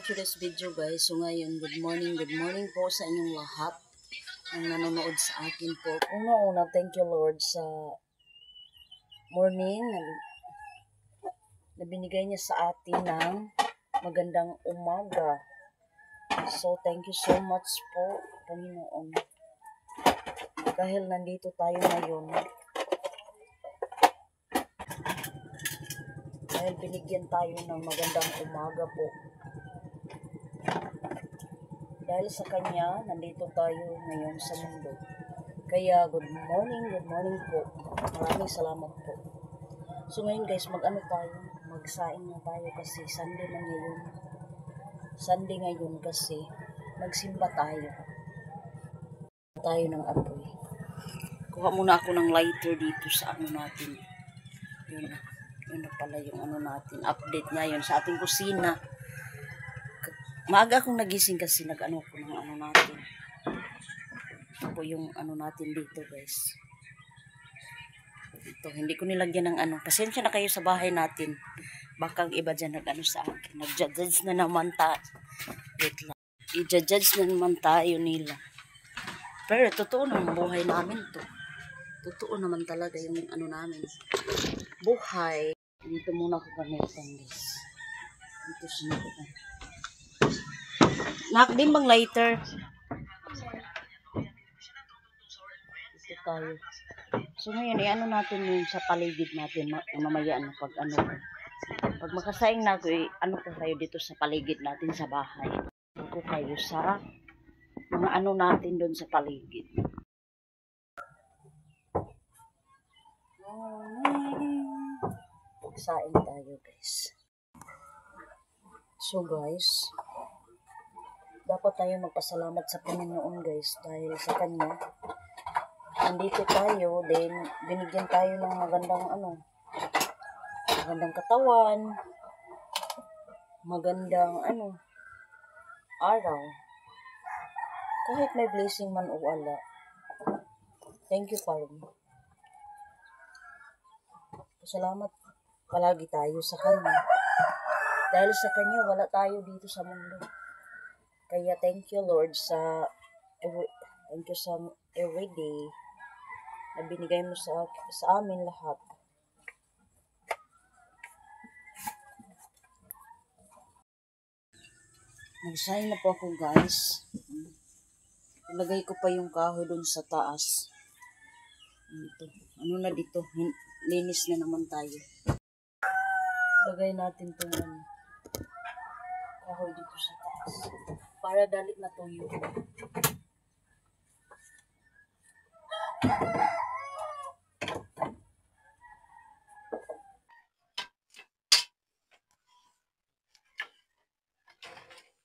today's video guys. So ngayon, good morning po sa inyong lahat ang nanonood sa akin po. Una, thank you Lord sa morning na binigay niya sa atin ng magandang umaga. So thank you so much po, Panginoon. Dahil nandito tayo ngayon. Dahil binigyan tayo ng magandang umaga po. Dahil sa Kanya, nandito tayo ngayon sa mundo. Kaya, good morning po. Maraming salamat po. So ngayon guys, magsaing na tayo kasi Sunday na ngayon. Sunday ngayon kasi, magsimba tayo. Tayo ng apoy. Kuha muna ako ng lighter dito sa ano natin. Yun na pala yung ano natin. Update ngayon sa ating kusina. Maaga akong nagising kasi nag-ano ko ng ano natin. Ito po yung ano natin dito guys. Ito, hindi ko nilagyan ng ano. Pasensya na kayo sa bahay natin. Baka ang iba dyan nag-ano sa akin. Nag-judge na naman tayo. Wait lang. I-judge na naman tayo nila. Pero totoo naman buhay namin to. Totoo naman talaga yung ano namin. Buhay. Dito muna ako gamitan guys. Dito siya. Nakdim bang lighter? Ito tayo. So ngayon, ano natin yung sa paligid natin. Mamaya pag ano. Pag makasaing na ako, ano ko kayo dito sa paligid natin sa bahay. Ano ko kayo sa mga ano natin doon sa paligid. Saing tayo guys. So guys, dapat tayo magpasalamat sa Panginoon guys dahil sa Kanya nandito tayo, then binigyan tayo ng magandang katawan, magandang araw, kahit may blessing man o wala. Thank you Father. Salamat palagi tayo sa Kanya dahil sa Kanya wala tayo dito sa mundo. Kaya thank you Lord sa every day na binigay mo sa amin lahat. Nagsahin na po ako guys. Ilagay ko pa yung kahoy dun sa taas. Ito. Ano na dito? Linis na naman tayo. Ilagay natin itong kahoy dito sa taas. Para dali na tuyo.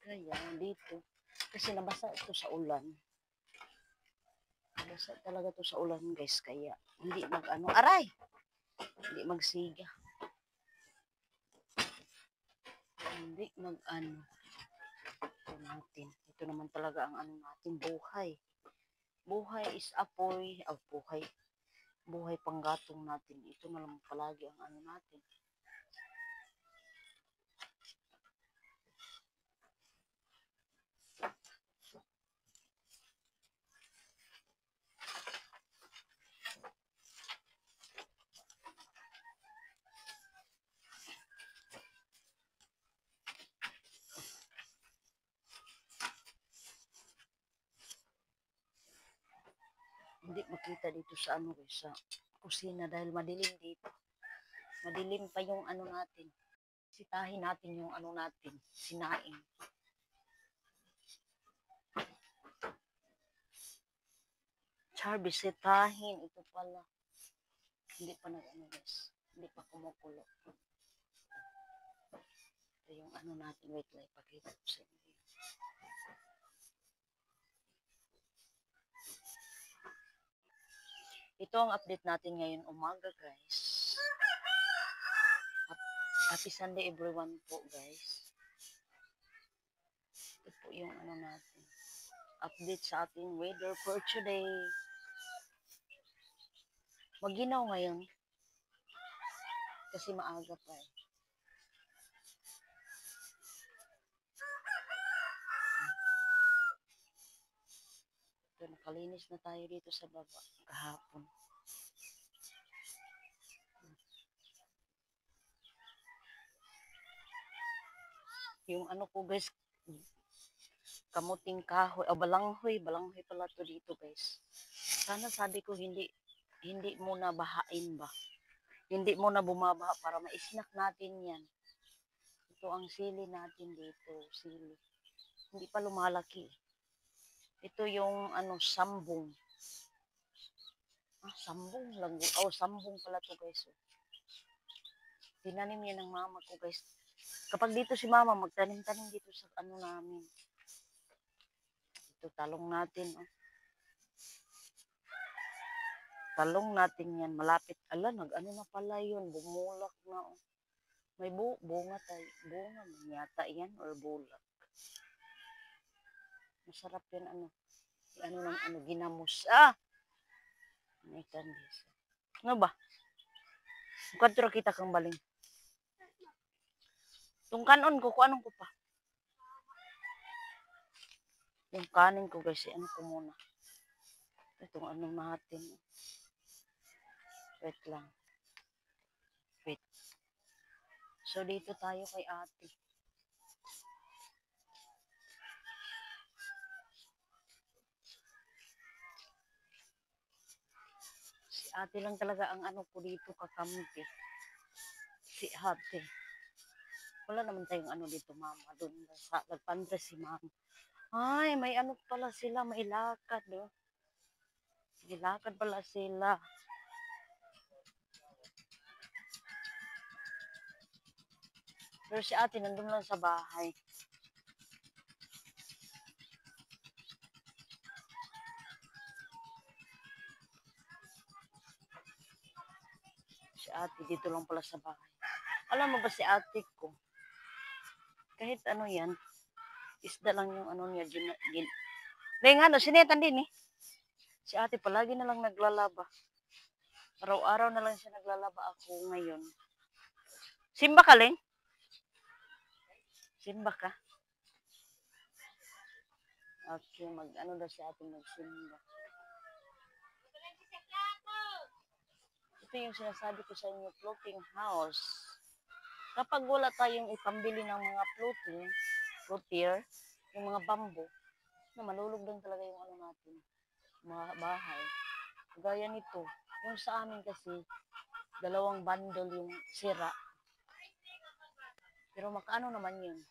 Kaya dito. Kasi nabasa ito sa ulan. Nabasa talaga ito sa ulan guys. Kaya hindi aray! Hindi magsiga. Hindi natin. Ito naman talaga ang natin, buhay. Buhay is apoy, buhay panggatong natin. Ito na lang palagi ang natin. Hindi makita dito sa sa kusina dahil madilim dito. Madilim pa yung natin. Sitahin natin yung natin, sinaing. Bisitahin, ito pala. Hindi pa guys. Hindi pa kumukulo. Ito yung natin, wait lang, ipakita ko sa inyo. Ito ang update natin ngayon umaga guys. Happy Sunday everyone po guys. Ito po yung natin. Update sa ating weather for today. Maginaw ngayon. Kasi maaga pa Nakalinis na tayo dito sa baba kahapon. Yung ano ko guys, kamuting kahoy, o balanghoy pala to dito guys. Sana sabi ko hindi muna bahain ba. Hindi muna bumabaha para ma-snack natin yan. Ito ang sili natin dito, sili. Hindi pa lumalaki. Ito yung ano, sambong. Sambong lang. Sambong pala to guys. Tinanim yan ng mama ko guys. Kapag dito si mama, magtanim-tanim dito sa ano namin. Ito, talong natin. Talong natin yan. Malapit. Ala, nag-ano na pala yun. Bumulak na. May bunga tayo. Bunga man yata yan or bulak. Masarap yan ano. Ano ng ano, ginamos. May kandis. Ano ba? Kwadro kita kang baling. Yung kanon ko, kung anong ko pa. Yung kanin ko guys, ano ko muna. Itong ano natin. Wait lang. Wait. So, dito tayo kay ate. Si ate lang talaga ang ano ko dito kakampi. Si ate. Wala naman tayong ano dito, mama. Doon sa nagpandres si mama. Ay, may ano pala sila, may lakad, no? May lakad pala sila. Pero si ate nandun lang sa bahay. Si ate dito lang pala sa bahay. Alam mo ba si ate ko? Kahit ano yan, isda lang yung ano niya. Dahil nga, no, sinetan din eh. Si ate palagi na lang naglalaba. Araw-araw na lang siya naglalaba. Ako ngayon. Simba ka, Leng? Simba ka? Okay, ano daw si ate magsimba. Ito yung sinasabi ko sa inyo, floating house. Kapag wala tayong ipambili ng mga floater, yung mga bamboo, na malulog din talaga yung ano natin, mga bahay. Gaya nito, yung sa amin kasi, 2 bundle yung sira. Pero makaano naman yun.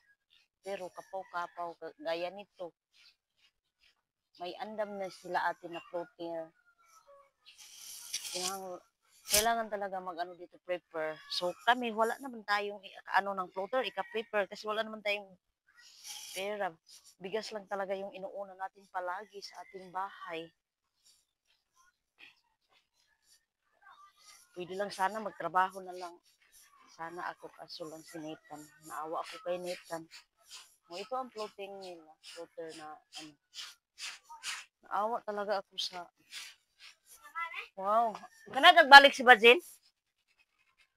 Pero kapaw-kapaw, gaya nito, may andam na sila atin na floater. Kailangan talaga mag-ano dito, prepare. So kami, wala naman tayong ano ng floater, ika-prepare kasi wala naman tayong pera. Bigas lang talaga yung inuuna natin palagi sa ating bahay. Pwede lang sana magtrabaho na lang. Sana ako kaso lang si Nathan. Naawa ako kay Nathan. Ito ang floating nila. Floater na ano. Naawa talaga ako sa... Wow. Kana nagbalik si Bajin?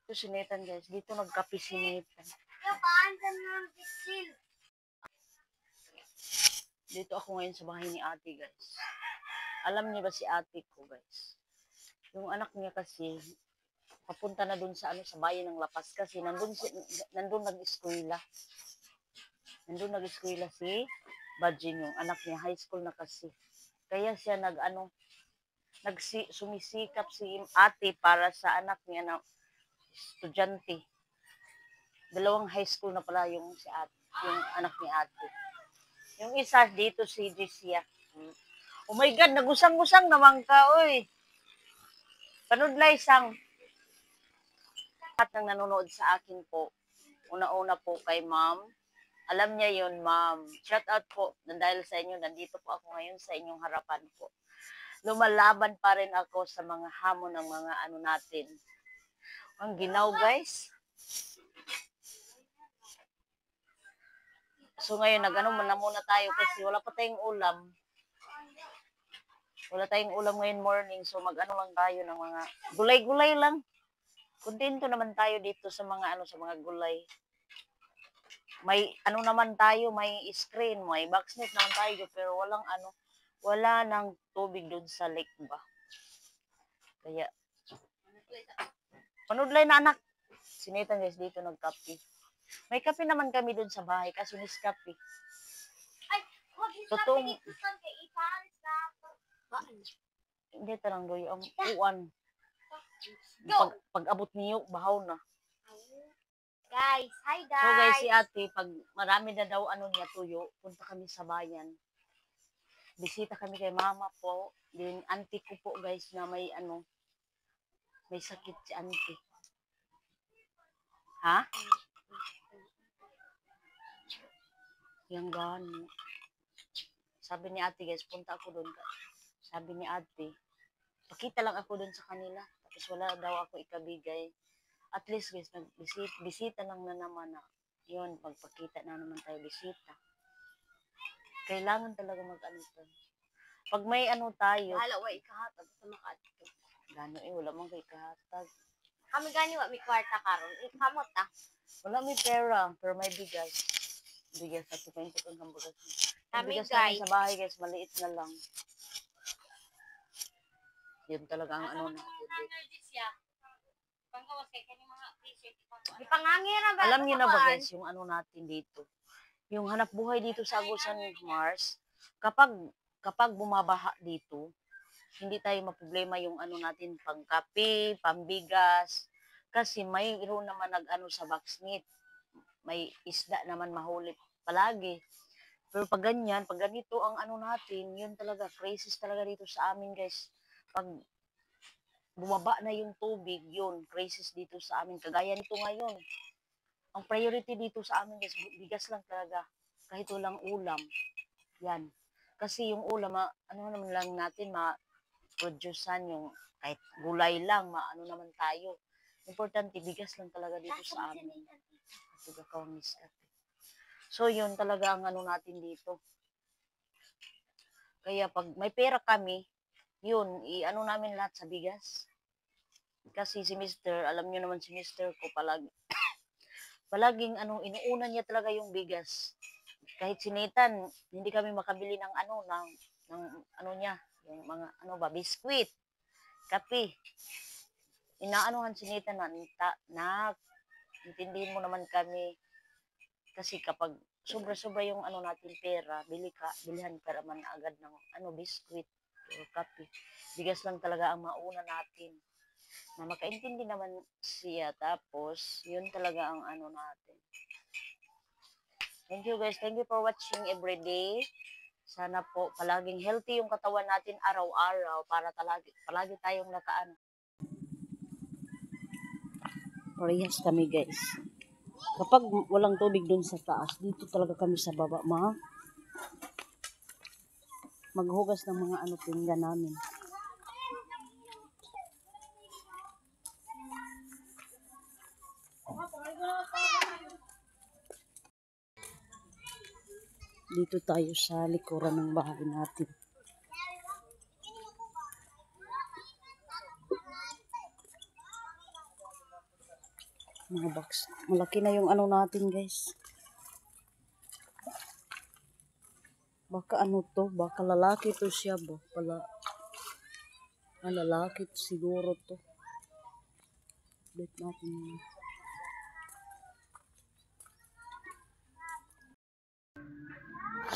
Ito si Nathan guys. Dito nagkape si Nathan. Dito ako ngayon sa bahay ni ate guys. Alam niyo ba si ate ko guys? Yung anak niya kasi papunta na dun sa ano sa bayan ng Lapas kasi nandun nag-eskwela. Nandun nag-eskwela si Bajin, yung anak niya, high school na kasi. Kaya siya sumisikap si ate para sa anak niya na estudyante. 2 high school na pala yung si ate, yung anak ni ate. Yung isa dito si Jessia. Oh my God, nagusang-usang naman ka, oy. Panudlay sang at nang nanonood sa akin po. Una-una po kay ma'am. Alam niya yun, ma'am. Shout out po dahil sa inyo. Nandito po ako ngayon sa inyong harapan po. Lumalaban pa rin ako sa mga hamon ng mga ano natin. Ang ginaw, guys. So ngayon, nag-ano na muna tayo kasi wala pa tayong ulam. Wala tayong ulam ngayon morning. So mag-ano lang tayo ng mga gulay-gulay lang. Kontento naman tayo dito sa mga ano, sa mga gulay. May ano naman tayo, may screen, may boxnet naman tayo, pero walang ano, wala nang tubig doon sa lake ba. Kaya, panudlay na anak. Sinitan guys dito nagkape. May kape naman kami doon sa bahay kasi Nescafe. Ay, wag Totoong, kay ipares na. hindi talang doy ang uwan. Go! Pag abot niyo, bahaw na. Guys, hi So guys, guys. si ate, pag marami na daw ano niya tuyo, punta kami sa bayan. Bisita kami kay mama po. Din auntie ko po guys na may ano, may sakit si auntie. Ha? Yang gano. Sabi ni ate guys, punta ako doon. Sabi ni ate, pakita lang ako doon sa kanila. Tapos wala daw ako ikabigay. At least guys, bisita lang na naman na. Yun, pagpakita na naman tayo bisita. Kailangan talaga mag-ano to. Pag may ano tayo. Hala, wa ikahatag sa makaatito. Gano wala mong kay kahatag. Kami gani wa may kwarta karon. Ikamot ah. Wala may pera, pero may bigas. Bigas at 20 kung hamburger. Kami Bigas guys. namin sa bahay guys, maliit na lang. Yun talaga ang ano natin. Ipangangira ba? Alam niyo na ba guys, yung ano natin dito. Yung hanap buhay dito sa Agusan Mars, kapag bumabaha dito, hindi tayo maproblema yung ano natin pangkape, pambigas, kasi mayroon naman nag-ano sa Baxmeat. May isda naman mahuli palagi. Pero pag ganyan, pag ganito ang ano natin, yun talaga, crisis talaga dito sa amin guys. Pag bumaba na yung tubig, yun, crisis dito sa amin. Kagaya nito ngayon. Ang priority dito sa amin guys, bigas lang talaga. Kahit walang ulam. Yan. Kasi yung ulam, ano naman lang natin, ma-producean yung kahit gulay lang, ano naman tayo. Importante, bigas lang talaga dito sa amin. So, yun talaga ang ano natin dito. Kaya pag may pera kami, yun, i-ano namin lahat sa bigas. Kasi si Mr., alam nyo naman si Mr. ko palaging ano, inuuna niya talaga yung bigas. Kahit sinitan, hindi kami makabili ng ano, ng ano niya, yung mga ano ba, biskwit, kape. Inaanuhan sinitan na intindihin mo naman kami. Kasi kapag sobra-sobra yung ano natin pera, bilihan ka naman agad ng ano, biskwit o kape. Bigas lang talaga ang mauna natin. Na makaintindi naman siya. Tapos, yun talaga ang ano natin. Thank you guys. Thank you for watching everyday. Sana po palaging healthy yung katawan natin araw-araw para palagi tayong nakaano. Parehas kami guys. Kapag walang tubig dun sa taas, dito talaga kami sa baba maghugas ng mga ano pinggan namin. Dito tayo sa likuran ng bahay natin. Mga box. Malaki na yung ano natin guys. Baka ano to, baka lalaki to siya ba? Lalaki to siguro to. Wait natin.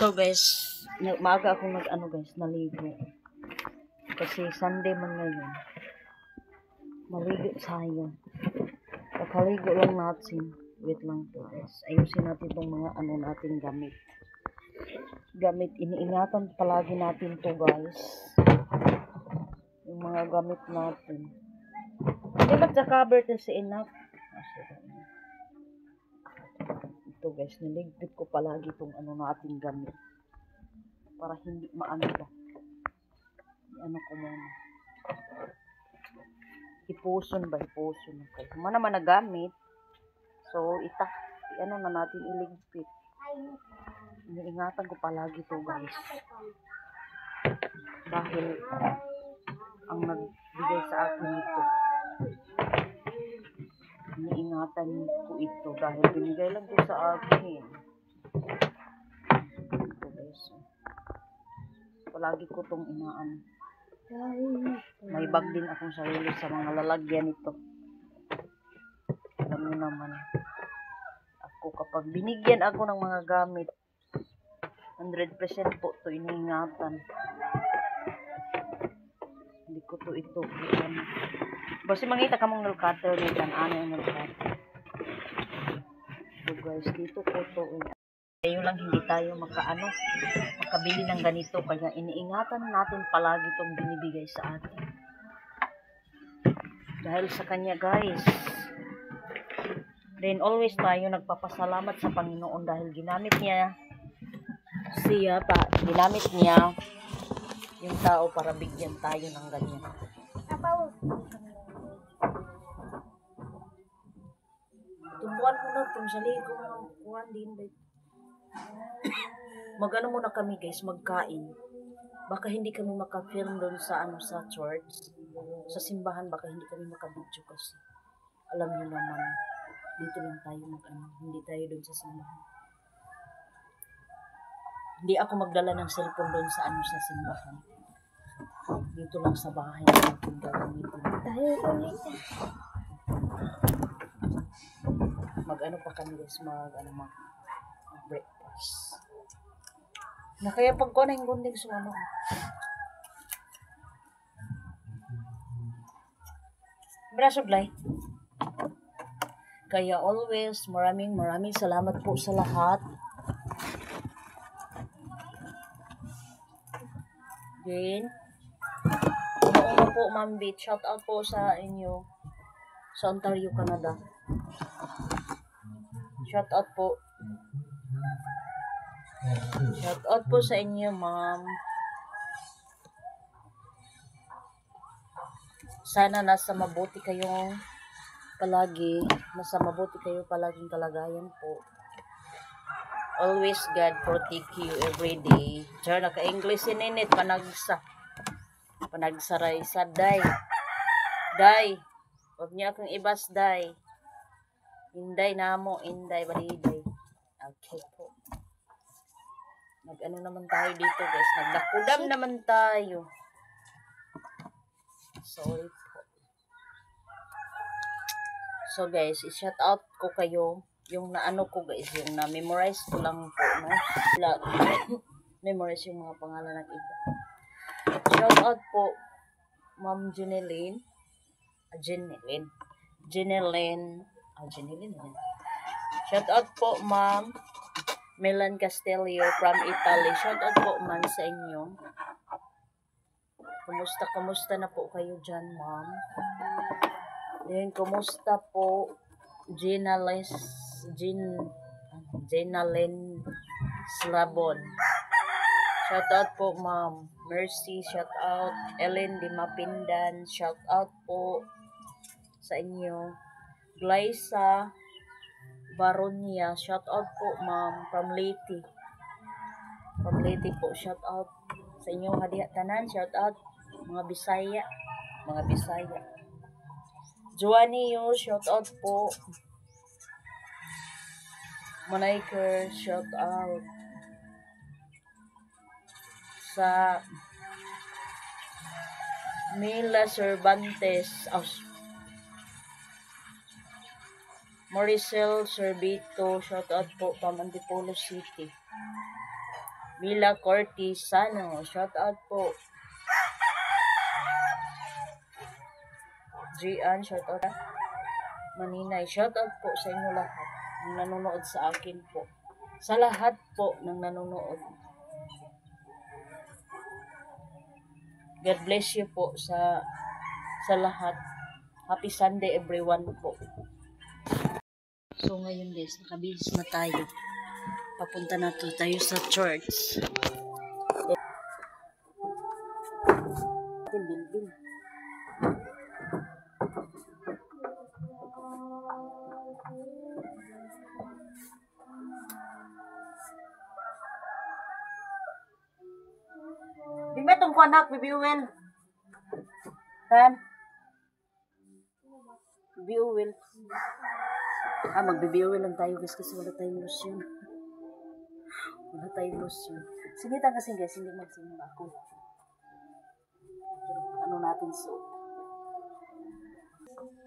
So guys, maaga ako naligo. Kasi Sunday man ngayon. Maligo tayo. Kakaligo lang natin. Wait lang to guys. Ayusin natin itong mga ano natin gamit. Iniingatan palagi natin to guys. Yung mga gamit natin. Hindi ba't sa cover to si enough? Ito guys, niligpit ko palagi itong ano natin gamit. Para hindi maano ba. Ano ko muna. Ipuson. Okay. Kung naman nagamit, so ano na natin iligpit. Iniingatan ko palagi ito guys. Dahil ang nagbigay sa akin ito. Iniingatan ko ito dahil binigay lang ito sa akin. Ito guys. Palagi ko tong inaan. May bag din akong sarili sa mga lalagyan nito. Alam mo naman. Ako kapag binigyan ako ng mga gamit, 100% po to iniingatan. Hindi ko to ito. Basta mangita ka mong nail cutter dito. Ano yung nail cutter? So guys, dito ko to. Ngayon lang hindi tayo makabili ng ganito. Kaya iniingatan natin palagi itong binibigay sa atin. Dahil sa kanya guys. Then always tayo nagpapasalamat sa Panginoon dahil ginamit niya yung tao para bigyan tayo ng ganyan. Tumbuan mo na itong saligo ng kuhan din. Mag-ano muna kami guys, magkain. Baka hindi kami maka-film doon sa sa church. Sa simbahan baka hindi kami maka-video kasi. Alam niyo naman, dito lang tayo hindi tayo doon sa simbahan. Hindi ako magdala ng cellphone doon sa sa simbahan. Dito lang sa bahay natin gagamitin. Mag-ano pa kami guys, mag-breakfast. Na kaya pag ko na yung gunding sumama. Braso blay. Kaya always, maraming salamat po sa lahat. Then, una po, Ma'am Beat. Shout out po sa inyo sa Ontario, Canada. Shout out po. Shout out po sa inyo, Ma'am. Sana nasa mabuti kayong palagi. Nasa mabuti kayo palaging kalagayan po. Always God protect you every day. Diyan naka-English init panagsaray sa day. Day. Huwag niya akong ibas day. Inday namo, inday baliday. Okay po. Nag-ano naman tayo dito guys. Nagdakudam naman tayo. Sorry po. So guys, i-shout out ko kayo. Yung naano ko guys, yung na-memorize ko lang po, no? Memorize yung mga pangalan ng iba. Shout out po, Ma'am Jeneline. Shout out po, Ma'am Milan Castelio from Italy. Shout out po, Ma'am, sa inyo. Kumusta na po kayo dyan, Ma'am? Then, kumusta po, Gina Len Slabon. Shout out po, Ma'am Mercy. Shout out Ellen Di Mapindan. Shout out po sa inyo. Glyza Baronia. Shout out po, Ma'am, from Leyte. From Leyte po. Shout out sa inyo hadiya tanan. Shout out mga Bisaya. Joanny, shout out po. Moniker, shout out. Sa Mila Cervantes, Maricel Servito, shout out po from Antipolo City. Mila Cortisano, shout out po. Gian, shout out. Maninay, shout out po sa inyo lahat ng nanonood sa akin po. Sa lahat po ng nanonood. God bless you po sa lahat. Happy Sunday everyone po. So ngayon guys, nakabihis na tayo. Papunta na tayo sa church. Building. Bimetong ko anak, bibiuwil. Tan? Bibiuwil. Magbibiuwil lang tayo guys kasi wala tayong lotion. Singitan kasi guys, hindi magsimula ako. Ano natin so?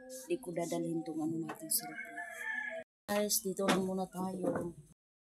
Hindi ko dadalhin tong ano natin sila. Guys, dito lang muna tayo.